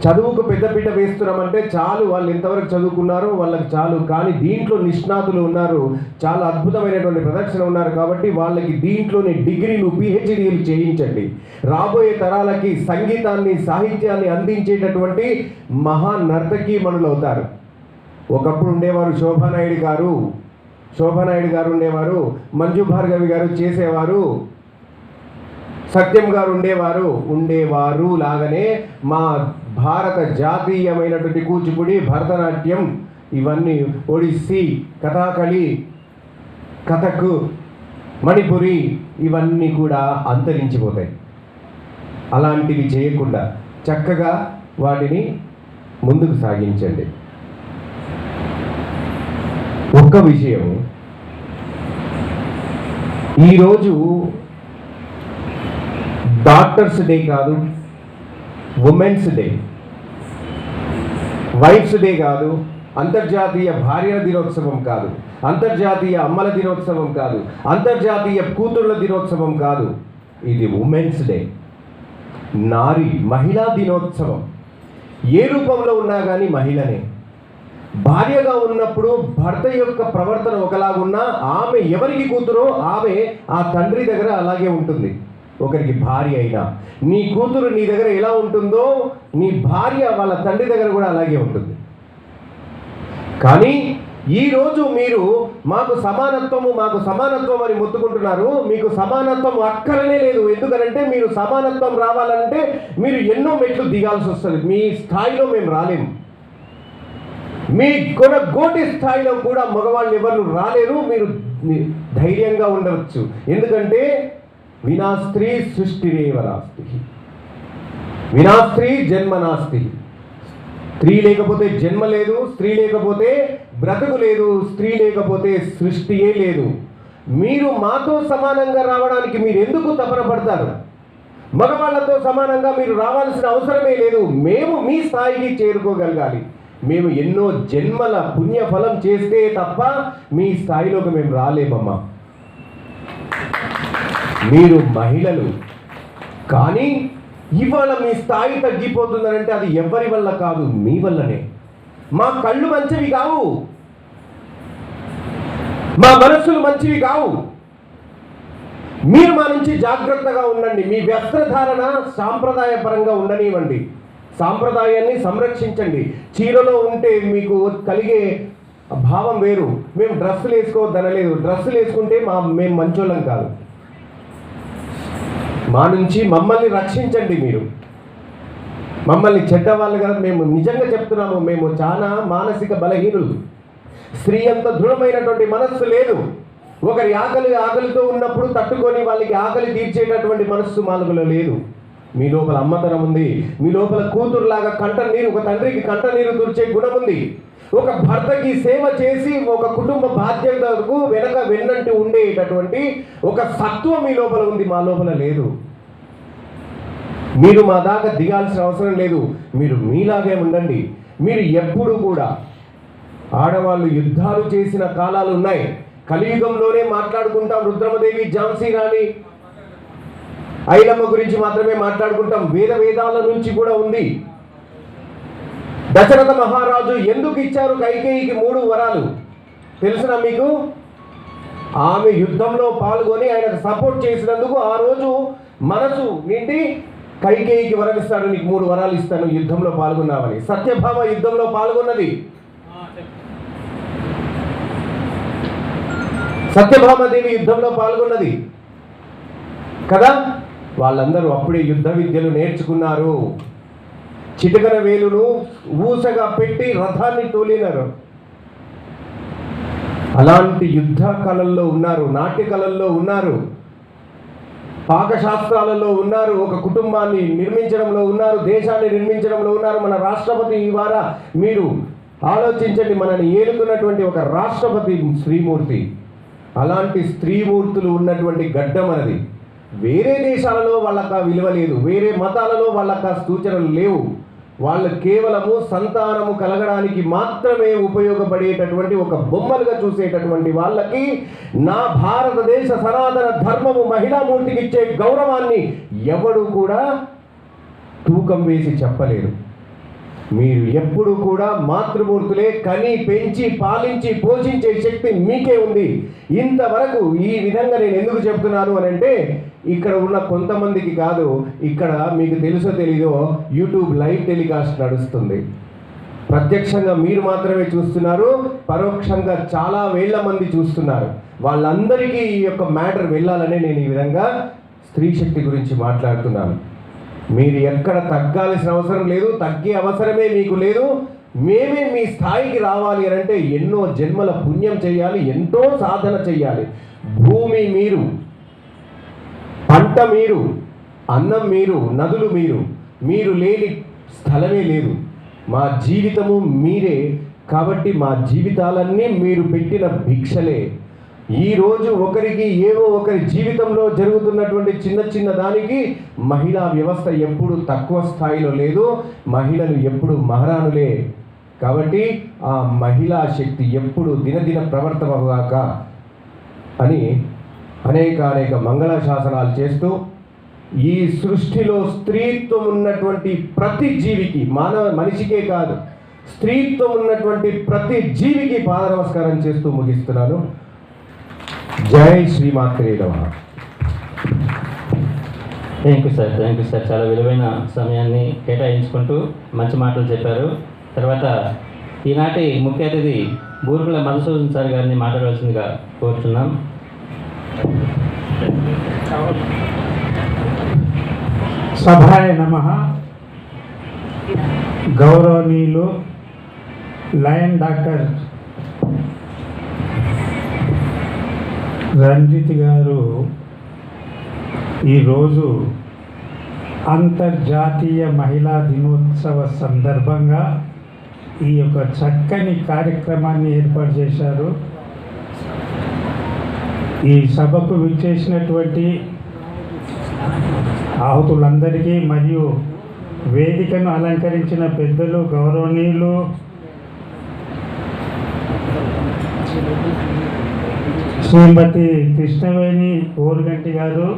చదువుకు పెద్దపీట వేస్తున్నామంటే చాలు, వాళ్ళు ఎంతవరకు చదువుకున్నారో వాళ్ళకి చాలు. కానీ దీంట్లో నిష్ణాతులు ఉన్నారు, చాలా అద్భుతమైనటువంటి ప్రదర్శన ఉన్నారు కాబట్టి వాళ్ళకి దీంట్లోనే డిగ్రీలు, పిహెచ్డీలు చేయించండి. రాబోయే తరాలకి సంగీతాన్ని, సాహిత్యాన్ని అందించేటటువంటి మహా నర్తకీమణులు అవుతారు. ఒకప్పుడు ఉండేవారు శోభానాయుడు గారు ఉండేవారు, మంజు భార్గవి గారు చేసేవారు, సత్యం గారు ఉండేవారు లాగానే మా భారత జాతీయమైనటువంటి కూచిపూడి, భరతనాట్యం, ఇవన్నీ ఒడిస్సీ, కథాకళి, కథక్, మణిపురి ఇవన్నీ కూడా అంతరించిపోతాయి. అలాంటివి చేయకుండా చక్కగా వాటిని ముందుకు సాగించండి. ఒక్క విషయం, ఈరోజు డాక్టర్స్ డే కాదు, ఉమెన్స్ డే, వైఫ్స్ డే కాదు, అంతర్జాతీయ భార్యల దినోత్సవం కాదు, అంతర్జాతీయ అమ్మల దినోత్సవం కాదు, అంతర్జాతీయ కూతుళ్ళ దినోత్సవం కాదు. ఇది ఉమెన్స్ డే, మహిళా దినోత్సవం. ఏ రూపంలో ఉన్నా కానీ మహిళనే. భార్యగా ఉన్నప్పుడు భర్త యొక్క ప్రవర్తన ఒకలాగున్నా ఆమె ఎవరికి కూతురో ఆమె ఆ తండ్రి దగ్గర అలాగే ఉంటుంది. ఒకరికి భార్య అయినా నీ కూతురు నీ దగ్గర ఎలా ఉంటుందో నీ భార్య వాళ్ళ తండ్రి దగ్గర కూడా అలాగే ఉంటుంది. కానీ ఈరోజు మీరు మాకు సమానత్వం అని మొత్తుకుంటున్నారు. మీకు సమానత్వం అక్కరనే లేదు. ఎందుకనంటే మీరు సమానత్వం రావాలంటే మీరు ఎన్నో మెట్లు దిగాల్సి వస్తుంది. మీ స్థాయిలో మేము రాలేము. మీ గోటి స్థాయిలో కూడా మగవాళ్ళు ఎవరు రాలేరు. మీరు ధైర్యంగా ఉండవచ్చు. ఎందుకంటే వినా స్త్రీ సృష్టిరేవ నాస్తి, వినా స్త్రీ జన్మ నాస్తి. స్త్రీ లేకపోతే జన్మ లేదు, స్త్రీ లేకపోతే బ్రతుకు లేదు, స్త్రీ లేకపోతే సృష్టియే లేదు. మీరు మాతో సమానంగా రావడానికి మీరు ఎందుకు తపన పడతారు? మగవాళ్లతో సమానంగా మీరు రావాల్సిన అవసరమే లేదు. మేము మీ స్థాయికి చేరుకోగలగాలి. మేము ఎన్నో జన్మల పుణ్యఫలం చేస్తే తప్ప మీ స్థాయిలోకి మేము రాలేమమ్మా. మీరు మహిళలు, కానీ ఇవాళ మీ స్థాయి తగ్గిపోతుందనంటే అది ఎవరి వల్ల కాదు, మీ వల్లనే. మా కళ్ళు మంచివి కావు, మా మనస్సులు మంచివి కావు. మీరు మా నుంచి జాగ్రత్తగా ఉండండి. మీ వస్త్రధారణ సాంప్రదాయపరంగా ఉండనివ్వండి. సాంప్రదాయాన్ని సంరక్షించండి. చీరలో ఉంటే మీకు కలిగే భావం వేరు. మేము డ్రెస్సులు వేసుకోవద్దనలేదు. డ్రెస్సులు వేసుకుంటే మేము మంచోళ్ళం కాదు. మా నుంచి మమ్మల్ని రక్షించండి. మీరు మమ్మల్ని చెడ్డవాళ్ళుగా మేము నిజంగా చెప్తున్నాము. మేము చాలా మానసిక బలహీనులు. స్త్రీ అంత దృఢమైనటువంటి మనస్సు లేదు. ఒకరి ఆకలితో ఉన్నప్పుడు తట్టుకొని వాళ్ళకి ఆకలి తీర్చేటటువంటి మనస్సు మానవులో లేదు. మీ లోపల అమ్మతనం ఉంది. మీ లోపల కూతురులాగా కంటనీరు, ఒక తండ్రికి కంటనీరు తుడిచే గుణం ఉంది. ఒక భర్తకి సేవ చేసి ఒక కుటుంబ బాధ్యతకు వెన్నంటి ఉండేటటువంటి ఒక సత్వం మీ లోపల ఉంది. మా లోపల లేదు. మీరు మా దాకా దిగాల్సిన అవసరం లేదు. మీరు మీలాగే ఉండండి. మీరు ఎప్పుడు కూడా ఆడవాళ్ళు యుద్ధాలు చేసిన కాలాలు ఉన్నాయి. కలియుగంలోనే మాట్లాడుకుంటాం. రుద్రమదేవి, ఝాన్సీ రాణి, ఐలమ్మ గురించి మాత్రమే మాట్లాడుకుంటాం. వేదాల నుంచి కూడా ఉంది. దశరథ మహారాజు ఎందుకు ఇచ్చారు కైకేయికి 3 వరాలు తెలుసునా మీకు? ఆమె యుద్ధంలో పాల్గొని ఆయనకు సపోర్ట్ చేసినందుకు ఆ రోజు మనసు నిండి కైకేయికి వరం ఇస్తాడు. నీకు 3 వరాలు ఇస్తాను యుద్ధంలో పాల్గొన్నావని. సత్యభామ యుద్ధంలో పాల్గొన్నది. సత్యభామాదేవి యుద్ధంలో పాల్గొన్నది కదా. వాళ్ళందరూ అప్పుడే యుద్ధ విద్యలు నేర్చుకున్నారు. చిటికన వేలును ఊసగా పెట్టి రథాన్ని తోలినారు. అలాంటి యుద్ధ కళల్లో ఉన్నారు, నాట్య కళల్లో ఉన్నారు, పాకశాస్త్రాలలో ఉన్నారు, ఒక కుటుంబాన్ని నిర్మించడంలో ఉన్నారు, దేశాన్ని నిర్మించడంలో ఉన్నారు. మన రాష్ట్రపతి ఇవాళ మీరు ఆలోచించండి, మనని ఏలుతున్నటువంటి ఒక రాష్ట్రపతి స్త్రీమూర్తి. అలాంటి స్త్రీమూర్తులు ఉన్నటువంటి గడ్డ మనది. వేరే దేశాలలో వాళ్ళకి విలువ లేదు, వేరే మతాలలో వాళ్ళకి సూచనలు లేవు. వాళ్ళు కేవలము సంతానము కలగడానికి మాత్రమే ఉపయోగపడేటటువంటి ఒక బొమ్మలుగా చూసేటటువంటి వాళ్ళకి నా భారతదేశ సనాతన ధర్మము మహిళామూర్తికి ఇచ్చే గౌరవాన్ని ఎవడు కూడా తూకం వేసి చెప్పలేరు. మీరు ఎప్పుడు కూడా మాతృమూర్తులే. కని పెంచి పాలించి పోషించే శక్తి మీకే ఉంది. ఇంతవరకు ఈ విధంగా నేను ఎందుకు చెప్తున్నాను అని అంటే, ఇక్కడ ఉన్న కొంతమందికి కాదు, ఇక్కడ మీకు తెలుసో తెలీదో యూట్యూబ్ లైవ్ టెలికాస్ట్ నడుస్తుంది. ప్రత్యక్షంగా మీరు మాత్రమే చూస్తున్నారు, పరోక్షంగా చాలా వేల మంది చూస్తున్నారు. వాళ్ళందరికీ ఈ యొక్క మ్యాటర్ వెళ్ళాలని నేను ఈ విధంగా స్త్రీ శక్తి గురించి మాట్లాడుతున్నాను. మీరు ఎక్కడ తగ్గాల్సిన అవసరం లేదు, తగ్గే అవసరమే మీకు లేదు. మేమే మీ స్థాయికి రావాలి అని అంటే ఎన్నో జన్మల పుణ్యం చేయాలి, ఎంతో సాధన చేయాలి. భూమి మీరు, పంట మీరు, అన్నం మీరు, నదులు మీరు, మీరు లేని స్థలమే లేదు. మా జీవితము మీరే. కాబట్టి మా జీవితాలన్నీ మీరు పెట్టిన భిక్షలే. ఈరోజు ఒకరికి ఏవో ఒకరి జీవితంలో జరుగుతున్నటువంటి చిన్న దానికి మహిళా వ్యవస్థ ఎప్పుడు తక్కువ స్థాయిలో లేదు. మహిళలు ఎప్పుడు మహారాణులే. కాబట్టి ఆ మహిళా శక్తి ఎప్పుడు దినదిన ప్రవర్తనగాక అని అనేక మంగళ శాసనాలు చేస్తూ ఈ సృష్టిలో స్త్రీత్వం ఉన్నటువంటి ప్రతి జీవికి, మనిషికే కాదు, స్త్రీత్వం ఉన్నటువంటి ప్రతి జీవికి పాద నమస్కారం చేస్తూ ముగిస్తున్నాను. జై శ్రీమాత్రే నమః. థ్యాంక్ యూ సార్ చాలా విలువైన సమయాన్ని కేటాయించుకుంటూ మంచి మాటలు చెప్పారు. తర్వాత ఈనాటి ముఖ్య అతిథి బూర్గుల మధుసూదన్ సార్ గారిని మాట్లాడవలసిందిగా కోరుతున్నాం. సభాయ నమః. గౌరవనీయులు లయన్ డాక్టర్ రంజిత్ గారు ఈరోజు అంతర్జాతీయ మహిళా దినోత్సవ సందర్భంగా ఈ యొక్క చక్కని కార్యక్రమాన్ని ఏర్పాటు చేశారు. ఈ సభకు విచ్చేసినటువంటి ఆహుతులందరికీ మరియు వేదికను అలంకరించిన పెద్దలు గౌరవనీయులు శ్రీమతి కృష్ణవేణి ఓరుగంటి గారు,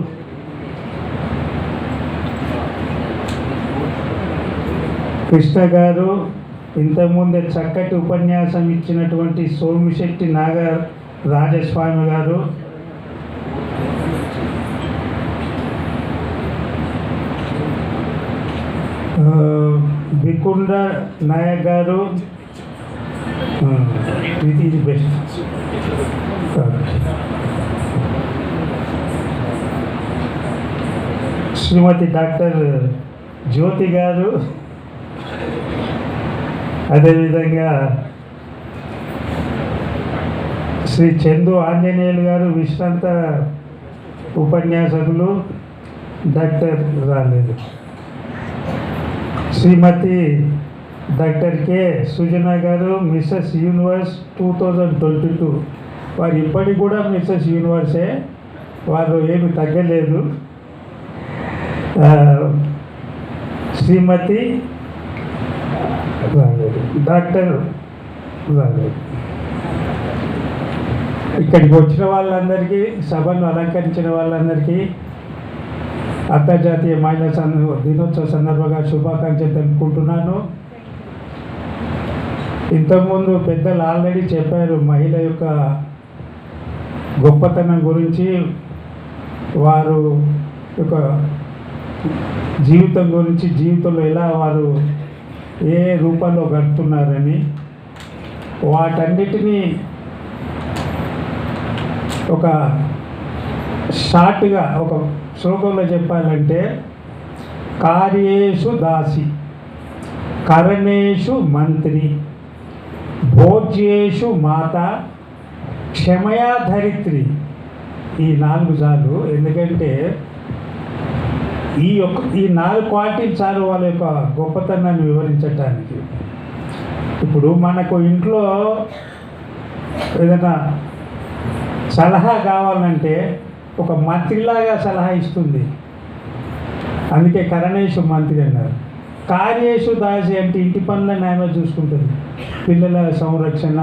కృష్ణ గారు, ఇంతకుముందే చక్కటి ఉపన్యాసం ఇచ్చినటువంటి సోమిశెట్టి నాగ రాజస్వామి గారు, బికుండ నాయక్ గారు, ఇది బెస్ట్, శ్రీమతి డాక్టర్ జ్యోతి గారు, అదేవిధంగా శ్రీ చందు ఆంజనేయులు గారు, విశ్రాంత ఉపన్యాసకులు, డాక్టర్ రాలేదు, శ్రీమతి డాక్టర్ కె సుజన గారు, మిస్సెస్ యూనివర్స్ 2022. వారు ఇప్పటికి కూడా మిస్సెస్ యూనివర్సే, వారు ఏమి తగ్గలేదు. శ్రీమతి డాక్టర్ రాలేదు. ఇక్కడికి వచ్చిన వాళ్ళందరికీ, సభను అలంకరించిన వాళ్ళందరికీ అంతర్జాతీయ మహిళా దినోత్సవ సందర్భంగా శుభాకాంక్షలు తెలుపుకుంటున్నాను. ఇంతకుముందు పెద్దలు ఆల్రెడీ చెప్పారు మహిళ యొక్క గొప్పతనం గురించి, వారు యొక్క జీవితం గురించి, జీవితంలో ఎలా వారు ఏ రూపంలో గడుపుతున్నారని. వాటన్నిటినీ ఒక షార్ట్గా ఒక శ్లోకంలో చెప్పాలంటే, కార్యేషు దాసి, కరణేషు మంత్రి, భోజ్యేషు మాత, క్షమయా ధరిత్రి. ఈ 4 చాలు. ఎందుకంటే ఈ 4 క్వాలిటీలు చాలు వాళ్ళ యొక్క గొప్పతనాన్ని వివరించటానికి. ఇప్పుడు మనకు ఇంట్లో ఏదైనా సలహా కావాలంటే ఒక మంత్రిలాగా సలహా ఇస్తుంది. అందుకే కరణేషు మంత్రి అన్నారు. కార్యేషు దాసి అంటే ఇంటి పనులను ఆమె చూసుకుంటుంది. పిల్లల సంరక్షణ,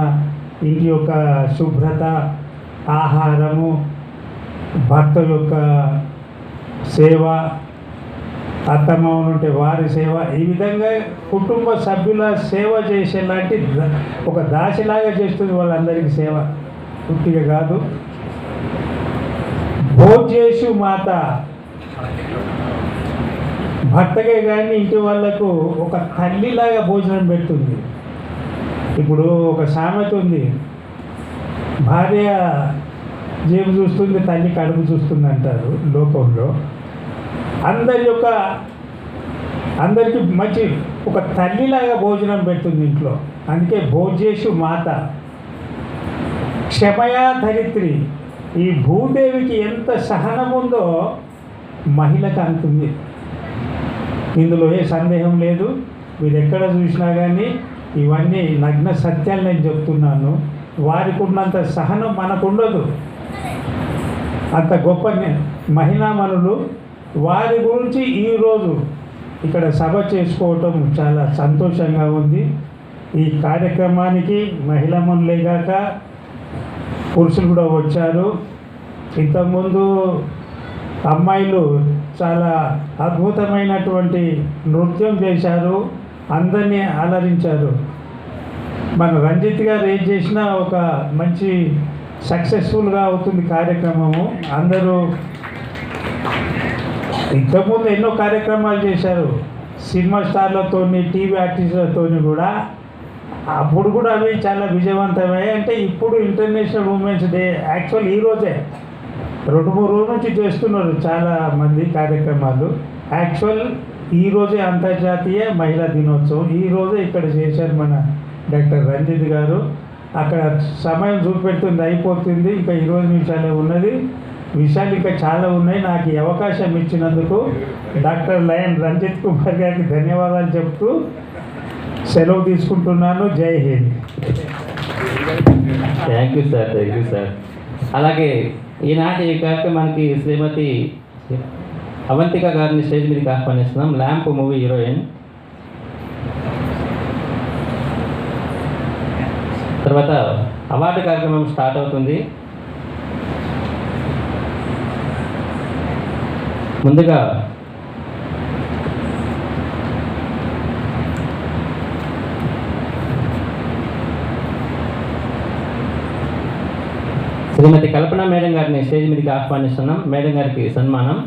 ఇంటి యొక్క శుభ్రత, ఆహారము, భర్త యొక్క సేవ, అత్తమామలు ఉంటే వారి సేవ, ఈ విధంగా కుటుంబ సభ్యుల సేవ చేసేలాంటి ఒక దాసిలాగా చేస్తుంది వాళ్ళందరికీ సేవ, పూర్తిగా కాదు. భోజ్యేషు మాత, భర్తకే కానీ ఇంటి వాళ్ళకు ఒక తల్లిలాగా భోజనం పెడుతుంది. ఇప్పుడు ఒక సామెత ఉంది, భార్య జేబు చూస్తుంది, తల్లి కడుపు చూస్తుంది అంటారు లోకంలో. అందరికీ మంచి ఒక తల్లిలాగా భోజనం పెడుతుంది ఇంట్లో. అందుకే భోజ్యేషు మాత. క్షమయా ధరిత్రి. ఈ భూదేవికి ఎంత సహనం ఉందో మహిళకు అంతుంది. ఇందులో ఏ సందేహం లేదు. మీరు ఎక్కడ చూసినా కానీ ఇవన్నీ నగ్న సత్యాలు నేను చెప్తున్నాను. వారికి ఉన్నంత సహనం మనకు ఉండదు. అంత గొప్ప మహిళామణులు. వారి గురించి ఈరోజు ఇక్కడ సభ చేసుకోవటం చాలా సంతోషంగా ఉంది. ఈ కార్యక్రమానికి మహిళామణులే కాక పురుషులు కూడా వచ్చారు. ఇంతకుముందు అమ్మాయిలు చాలా అద్భుతమైనటువంటి నృత్యం చేశారు, అందరినీ అలరించారు. మన రంజిత్ గారు ఏం చేసినా ఒక మంచి సక్సెస్ఫుల్గా అవుతుంది కార్యక్రమము. అందరూ ఇంతకుముందు ఎన్నో కార్యక్రమాలు చేశారు సినిమా స్టార్లతో, టీవీ ఆర్టిస్టులతో కూడా. అప్పుడు కూడా అవి చాలా విజయవంతమయ్యాయి. అంటే ఇప్పుడు ఇంటర్నేషనల్ ఉమెన్స్ డే యాక్చువల్ ఈరోజే 2-3 రోజుల నుంచి చేస్తున్నారు చాలా మంది కార్యక్రమాలు. యాక్చువల్ ఈరోజే అంతర్జాతీయ మహిళా దినోత్సవం. ఈరోజే ఇక్కడ చేశారు మన డాక్టర్ రంజిత్ గారు. అక్కడ సమయం చూపెడుతుంది, అయిపోతుంది, ఇంకా 20 నిమిషాలే ఉన్నది. విషయాలు ఇంకా చాలా ఉన్నాయి. నాకు ఈ అవకాశం ఇచ్చినందుకు డాక్టర్ లయన్ రంజిత్ కుమార్ గారికి ధన్యవాదాలు చెప్తూ సెలవు తీసుకుంటున్నాను. జై హింద్. Thank you sir. అలాగే ఈనాటి ఈ కార్యక్రమానికి శ్రీమతి అవంతిక గారిని స్టేజ్ మీదకి ఆహ్వానిస్తున్నాం. Lamp movie heroine. తర్వాత అవార్డు కార్యక్రమం స్టార్ట్ అవుతుంది. ముందుగా శ్రీమతి కల్పన మేడం గారిని స్టేజ్ మీదకి ఆహ్వానిస్తున్నాం. మేడం గారికి సన్మానం.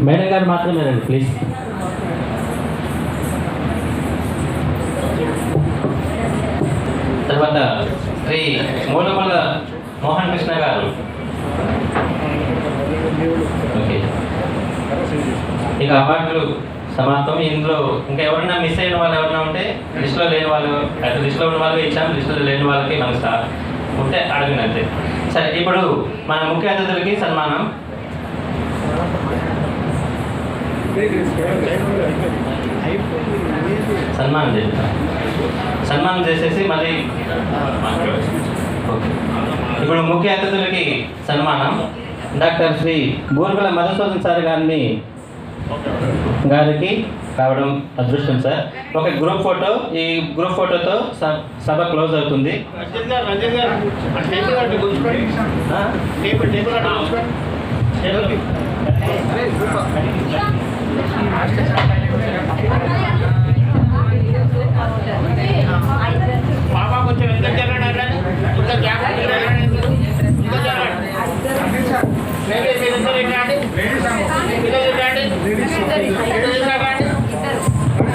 మేడం గారు మాత్రమే రండి ప్లీజ్. తర్వాత శ్రీ మూలమల్ల మోహన్ కృష్ణ గారు. ఓకే, ఇక అవార్డులు సమాప్తం. ఇందులో ఇంకా ఎవరైనా మిస్ అయిన వాళ్ళు ఎవరైనా ఉంటే లిస్టులో లేని వాళ్ళు, అటు లిస్టులో ఉన్న వాళ్ళకి ఇచ్చాం, లిస్టులో లేని వాళ్ళకి మనకు ఉంటే అడిగినంతే. సరే, ఇప్పుడు మన ముఖ్య అతిథులకి సన్మానం. సన్మానం చేసేసి మళ్ళీ ఓకే. ఇప్పుడు ముఖ్య అతిథులకి సన్మానం. డాక్టర్ శ్రీ బూర్గుల మధుసూదన్ సార్ గారికి రావడం అదృష్టం సార్. ఒక గ్రూప్ ఫోటో, ఈ గ్రూప్ ఫోటోతో సభ క్లోజ్ అవుతుంది.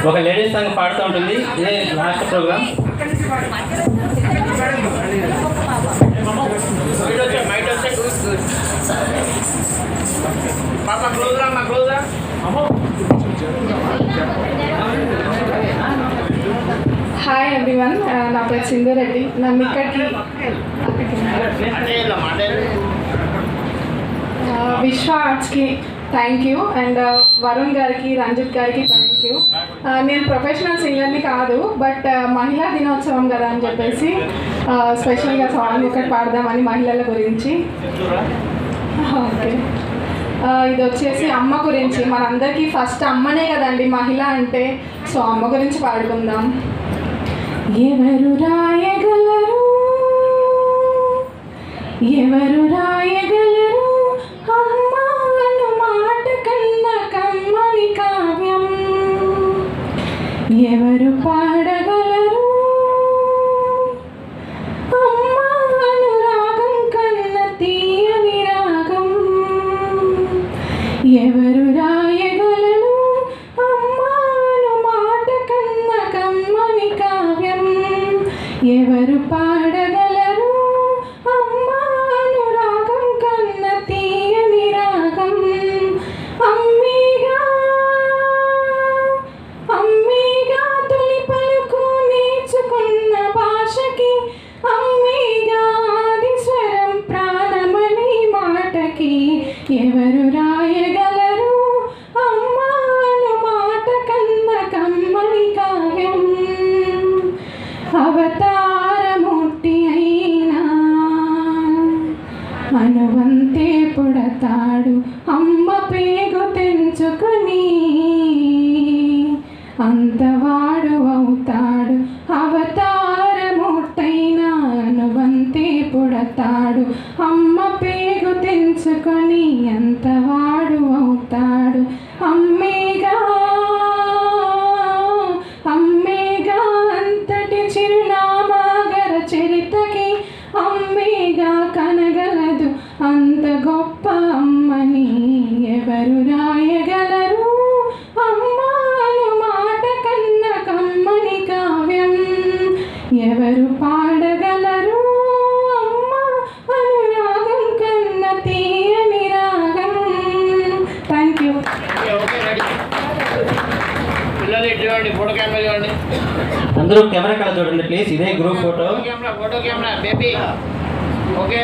ఒక లేడీస్ సాంగ్ పాడుతూ ఉంటుంది. ఇదే లాస్ట్ ప్రోగ్రామ్. హాయ్ ఎవ్రీవన్, నా పేరు సింధు రెడ్డి. నన్ను ఇక్కడికి విశ్వ ఆర్ట్స్కి థ్యాంక్ యూ, అండ్ వరుణ్ గారికి, రంజిత్ గారికి థ్యాంక్ యూ. నేను ప్రొఫెషనల్ సింగర్ని కాదు, బట్ మహిళా దినోత్సవం కదా అని చెప్పేసి స్పెషల్గా సాంగ్ ఒకటి పాడదామని మహిళల గురించి. ఓకే, ఇది వచ్చేసి అమ్మ గురించి. మనందరికీ ఫస్ట్ అమ్మనే కదండి మహిళ అంటే. సో అమ్మ గురించి పాడుకుందాం. ఎవరు రాయగలరు, ఎవరు రాయగలరు అమ్మాను మాట కన్నా కమ్మని కావ్యం, ఎవరు పాడగలరు అమ్మాను రాగం కన్నా తీయని రాగం, ఎవరు రాయగలరు అమ్మాను మాట కన్నా కమ్మని కావ్యం, ఎవరు పాడగలరు అమ్మాను రాగం కన్నా తీయని రాగం. అమ్మీగా అమ్మీగా తొలి పలుకు నేర్చుకున్న భాషకి, అమ్మీగా ఆది స్వరం ప్రాణమని మాటకి, ఎవరు రాయగలరు అమ్మాను మాట కన్నా కమ్మని కావ్యం. అవతారమూర్తి అయినా అనువంతే పుడతాడు అమ్మ పేగు తెంచుకుని, అంతవాడు అవుతాడు. అవతారమూర్తైన అనువంతే పుడతాడు. అమ్మ పేగు తెంచుకొని అంతవాడు అవుతాడు. అమ్మేగా అంతటి చిరునామాగర చరితకి అమ్మేగా కనగలదు అంత గొప్ప అమ్మని ఎవరు రాయగలరు. అమ్మాను మాట కన్న కమ్మని కావ్యం ఎవరు పాడగలరు. అమ్మ అనురాగం కన్న తీయని రాగం. Thank you. అందరూ కెమెరా కళ చూడండి ప్లీజ్. ఇదే group photo. Photo camera baby. Okay.